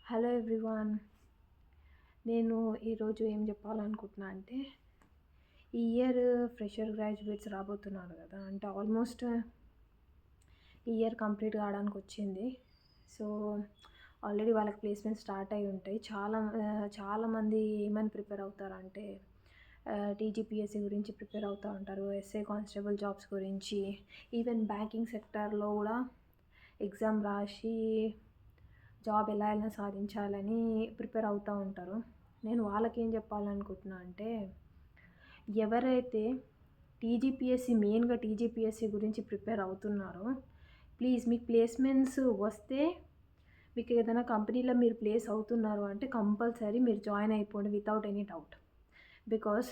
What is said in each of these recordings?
Hello everyone. నేను ఈరోజు ఏం చెప్పాలనుకుంటున్నా అంటే, ఈ ఇయర్ ఫ్రెషర్ గ్రాడ్యుయేట్స్ రాబోతున్నారు కదా, అంటే ఆల్మోస్ట్ ఈ ఇయర్ కంప్లీట్ కావడానికి వచ్చింది. సో ఆల్రెడీ వాళ్ళకి ప్లేస్మెంట్ స్టార్ట్ అయి ఉంటాయి. చాలామంది ఏమని ప్రిపేర్ అవుతారంటే, టీజీపీఎస్సీ గురించి ప్రిపేర్ అవుతూ ఉంటారు, ఎస్ఐ కానిస్టేబుల్ జాబ్స్ గురించి, ఈవెన్ బ్యాంకింగ్ సెక్టార్లో కూడా ఎగ్జామ్ రాసి జాబ్ ఎలా అయినా సాధించాలని ప్రిపేర్ అవుతూ ఉంటారు. నేను వాళ్ళకి ఏం చెప్పాలనుకుంటున్నా అంటే, ఎవరైతే మెయిన్గా టీజీపీఎస్సీ గురించి ప్రిపేర్ అవుతున్నారో, ప్లీజ్ మీకు ప్లేస్మెంట్స్ వస్తే, మీకు ఏదైనా కంపెనీలో మీరు ప్లేస్ అవుతున్నారు అంటే కంపల్సరీ మీరు జాయిన్ అయిపోండి without any doubt. Because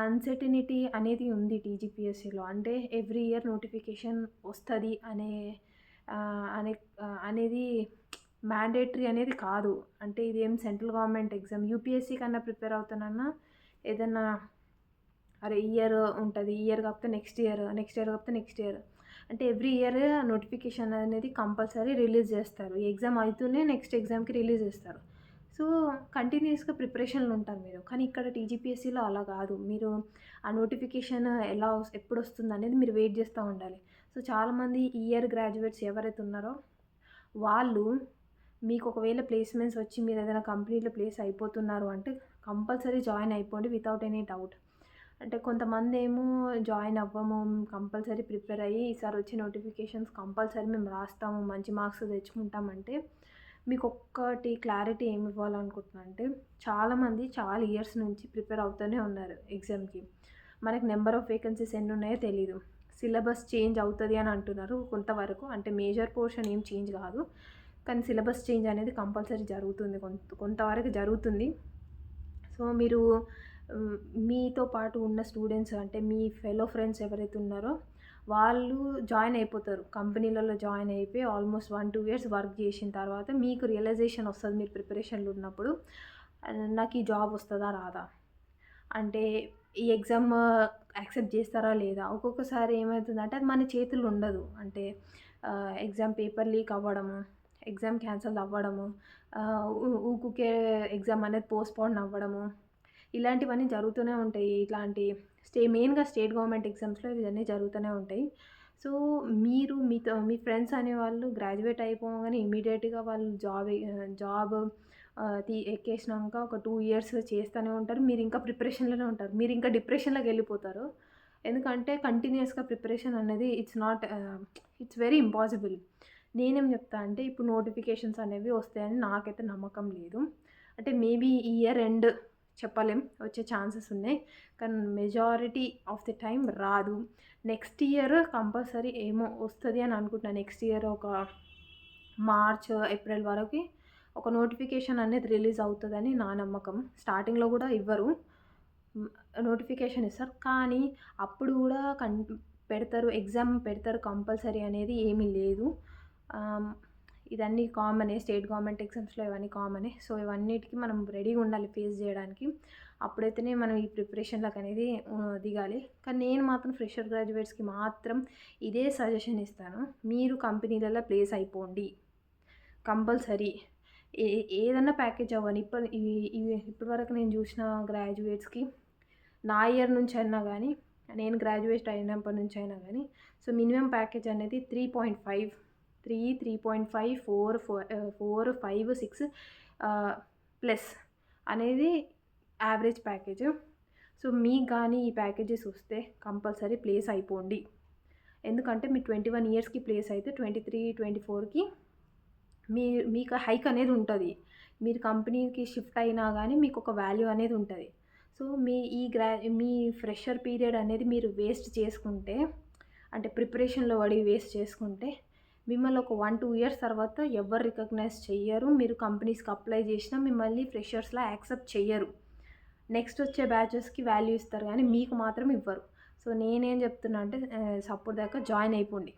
uncertainty అనేది ఉంది టీజీపీఎస్సీలో. అంటే ఎవ్రీ ఇయర్ నోటిఫికేషన్ వస్తుంది అనేది మ్యాండేటరీ అనేది కాదు. అంటే ఇదేం సెంట్రల్ గవర్నమెంట్ ఎగ్జామ్. యూపీఎస్సీ కన్నా ప్రిపేర్ అవుతానన్నా ఏదన్నా అరే ఇయర్ ఉంటుంది, ఇయర్ కాకపోతే నెక్స్ట్ ఇయర్ కాకపోతే నెక్స్ట్ ఇయర్ అంటే ఎవ్రీ ఇయర్ నోటిఫికేషన్ అనేది కంపల్సరీ రిలీజ్ చేస్తారు. ఈ ఎగ్జామ్ అవుతూనే నెక్స్ట్ ఎగ్జామ్కి రిలీజ్ చేస్తారు. సో కంటిన్యూస్గా ప్రిపరేషన్లు ఉంటారు మీరు. కానీ ఇక్కడ టీజీపీఎస్సీలో అలా కాదు. మీరు ఆ నోటిఫికేషన్ ఎప్పుడు వస్తుంది అనేది మీరు వెయిట్ చేస్తూ ఉండాలి. సో చాలామంది ఈ ఇయర్ గ్రాడ్యుయేట్స్ ఎవరైతే ఉన్నారో వాళ్ళు, మీకు ఒకవేళ ప్లేస్మెంట్స్ వచ్చి మీరు ఏదైనా కంపెనీలో ప్లేస్ అయిపోతున్నారు అంటే కంపల్సరీ జాయిన్ అయిపోండి వితౌట్ ఎనీ డౌట్. అంటే కొంతమంది ఏమో జాయిన్ అవ్వము, కంపల్సరీ ప్రిపేర్ అయ్యి ఈసారి వచ్చే నోటిఫికేషన్స్ కంపల్సరీ మేము రాస్తాము, మంచి మార్క్స్ తెచ్చుకుంటామంటే, మీకు ఒక్కటి క్లారిటీ ఏమి ఇవ్వాలనుకుంటున్నా అంటే, చాలామంది చాలా ఇయర్స్ నుంచి ప్రిపేర్ అవుతూనే ఉన్నారు ఎగ్జామ్కి. మనకి నెంబర్ ఆఫ్ వేకెన్సీస్ ఎన్ని ఉన్నాయో తెలీదు. సిలబస్ చేంజ్ అవుతుంది అని అంటున్నారు కొంతవరకు. అంటే మేజర్ పోర్షన్ ఏం చేంజ్ కాదు, కానీ సిలబస్ చేంజ్ అనేది కంపల్సరీ జరుగుతుంది, కొంతవరకు జరుగుతుంది. సో మీరు మీతో పాటు ఉన్న స్టూడెంట్స్, అంటే మీ ఫెలో ఫ్రెండ్స్ ఎవరైతే ఉన్నారో వాళ్ళు జాయిన్ అయిపోతారు. కంపెనీలలో జాయిన్ అయిపోయి ఆల్మోస్ట్ 1-2 ఇయర్స్ వర్క్ చేసిన తర్వాత మీకు రియలైజేషన్ వస్తుంది మీరు ప్రిపరేషన్లో ఉన్నప్పుడు, నాకు ఈ జాబ్ వస్తుందా రాదా, అంటే ఈ ఎగ్జామ్ యాక్సెప్ట్ చేస్తారా లేదా. ఒక్కొక్కసారి ఏమవుతుందంటే అది మన చేతుల్లో ఉండదు. అంటే ఎగ్జామ్ పేపర్ లీక్ అవ్వడము, ఎగ్జామ్ క్యాన్సిల్ అవ్వడము, ఊకుకే ఎగ్జామ్ అనేది పోస్ట్పోన్ అవ్వడము, ఇలాంటివన్నీ జరుగుతూనే ఉంటాయి. ఇట్లాంటి మెయిన్గా స్టేట్ గవర్నమెంట్ ఎగ్జామ్స్లో ఇవన్నీ జరుగుతూనే ఉంటాయి. సో మీరు మీ ఫ్రెండ్స్ అనేవాళ్ళు గ్రాడ్యుయేట్ అయిపోగానే ఇమీడియట్గా వాళ్ళు జాబ్ ఎక్కేసినాక ఒక 2 ఇయర్స్ చేస్తూనే ఉంటారు. మీరు ఇంకా ప్రిపరేషన్లోనే ఉంటారు. మీరు ఇంకా డిప్రెషన్లోకి వెళ్ళిపోతారు. ఎందుకంటే కంటిన్యూస్గా ప్రిపరేషన్ అనేది ఇట్స్ వెరీ ఇంపాసిబుల్. నేనేం చెప్తా అంటే, ఇప్పుడు నోటిఫికేషన్స్ అనేవి వస్తాయని నాకైతే నమ్మకం లేదు. అంటే మేబీ ఈ ఇయర్ ఎండ్ చెప్పలేం, వచ్చే ఛాన్సెస్ ఉన్నాయి, కానీ మెజారిటీ ఆఫ్ ది టైం రాదు. నెక్స్ట్ ఇయర్ కంపల్సరీ ఏమో వస్తుంది అని అనుకుంటున్నాను. నెక్స్ట్ ఇయర్ ఒక మార్చ్ ఏప్రిల్ వరకు ఒక నోటిఫికేషన్ అనేది రిలీజ్ అవుతుందని నా నమ్మకం. స్టార్టింగ్లో కూడా ఇవ్వరు, నోటిఫికేషన్ ఇస్తారు, కానీ అప్పుడు కూడా పెడతారు, ఎగ్జామ్ పెడతారు కంపల్సరీ అనేది ఏమీ లేదు. ఇదన్నీ కామనే, స్టేట్ గవర్నమెంట్ ఎగ్జామ్స్లో ఇవన్నీ కామనే. సో ఇవన్నిటికీ మనం రెడీగా ఉండాలి ఫేస్ చేయడానికి. అప్పుడైతేనే మనం ఈ ప్రిపరేషన్లకు అనేది దిగాలి. కానీ నేను మాత్రం ఫ్రెషర్ గ్రాడ్యుయేట్స్కి మాత్రం ఇదే సజెషన్ ఇస్తాను, మీరు కంపెనీలలో ప్లేస్ అయిపోండి కంపల్సరీ. ఏదన్నా ప్యాకేజ్ అవ్వని. ఇప్పటి వరకు నేను చూసిన గ్రాడ్యుయేట్స్కి, నా ఇయర్ నుంచి అయినా కానీ, నేను గ్రాడ్యుయేట్ అయినప్పటి నుంచి అయినా కానీ, సో మినిమం ప్యాకేజ్ అనేది 3.5, 3.5, 4, 5, 6 ప్లస్ అనేది యావరేజ్ ప్యాకేజ్. సో మీకు కానీ ఈ ప్యాకేజెస్ వస్తే కంపల్సరీ ప్లేస్ అయిపోండి. ఎందుకంటే మీరు 21 ఇయర్స్కి ప్లేస్ అయితే 23, 24కి మీకు హైక్ అనేది ఉంటుంది. మీరు కంపెనీకి షిఫ్ట్ అయినా కానీ మీకు ఒక వాల్యూ అనేది ఉంటుంది. సో మీ ఫ్రెషర్ పీరియడ్ అనేది మీరు వేస్ట్ చేసుకుంటే, అంటే ప్రిపరేషన్లో పడి వేస్ట్ చేసుకుంటే, మిమ్మల్ని ఒక 1-2 ఇయర్స్ తర్వాత ఎవరు రికగ్నైజ్ చెయ్యరు. మీరు కంపెనీస్కి అప్లై చేసినా మిమ్మల్ని ఫ్రెషర్స్లా యాక్సెప్ట్ చెయ్యరు. నెక్స్ట్ వచ్చే బ్యాచెస్కి వాల్యూ ఇస్తారు కానీ మీకు మాత్రం ఇవ్వరు. సో నేనేం చెప్తున్నా అంటే, సపోర్ట్ దాకా జాయిన్ అయిపోండి.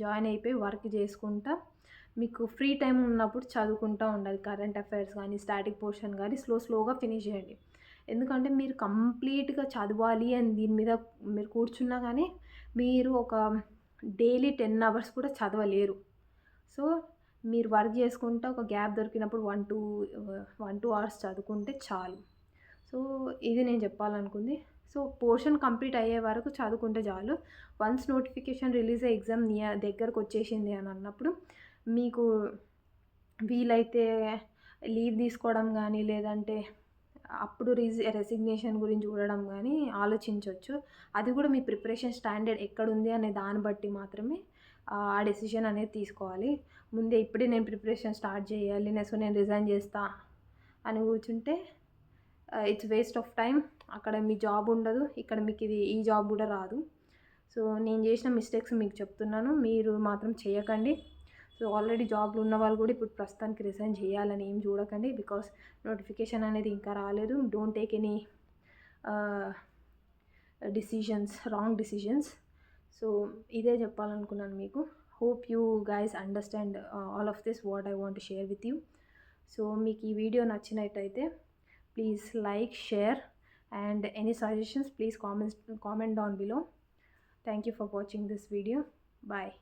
జాయిన్ అయిపోయి వర్క్ చేసుకుంటా, మీకు ఫ్రీ టైం ఉన్నప్పుడు చదువుకుంటూ ఉండాలి. కరెంట్ అఫైర్స్ కానీ, స్టాటిక్ పోర్షన్ కానీ స్లోగా ఫినిష్ చేయండి. ఎందుకంటే మీరు కంప్లీట్గా చదవాలి అని దీని మీద మీరు కూర్చున్నా కానీ మీరు ఒక డైలీ 10 అవర్స్ కూడా చదవలేరు. సో మీరు వర్క్ చేసుకుంటూ ఒక గ్యాప్ దొరికినప్పుడు 1-2 అవర్స్ చదువుకుంటే చాలు. సో ఇది నేను చెప్పాలనుకుంది. సో పోర్షన్ కంప్లీట్ అయ్యే వరకు చదువుకుంటే చాలు. వన్స్ నోటిఫికేషన్ రిలీజ్ అయ్యి ఎగ్జామ్ దగ్గరకు వచ్చేసింది అని అన్నప్పుడు మీకు వీలైతే లీవ్ తీసుకోవడం కానీ, లేదంటే అప్పుడు రెసిగ్నేషన్ గురించి చూడడం కానీ ఆలోచించవచ్చు. అది కూడా మీ ప్రిపరేషన్ స్టాండర్డ్ ఎక్కడుంది అనే దాన్ని బట్టి మాత్రమే ఆ డెసిషన్ అనేది తీసుకోవాలి. ముందే ఇప్పుడే నేను ప్రిపరేషన్ స్టార్ట్ చేయాలి, సో నేను రిజైన్ చేస్తా అని కూర్చుంటే ఇట్స్ వేస్ట్ ఆఫ్ టైం. అక్కడ మీ జాబ్ ఉండదు, ఇక్కడ మీకు ఈ జాబ్ కూడా రాదు. సో నేను చేసిన మిస్టేక్స్ మీకు చెప్తున్నాను, మీరు మాత్రం చేయకండి. సో ఆల్రెడీ జాబ్లో ఉన్న వాళ్ళు కూడా ఇప్పుడు ప్రస్తుతానికి రిజైన్ చేయాలని ఏం చూడకండి, బికాస్ నోటిఫికేషన్ అనేది ఇంకా రాలేదు. Don't take any wrong decisions. So ఇదే చెప్పాలనుకున్నాను మీకు. Hope you guys understand all of this what I want to share with you. So మీకు ఈ వీడియో నచ్చినట్టయితే please like, share, and any suggestions please comment down below. Thank you for watching this video. Bye.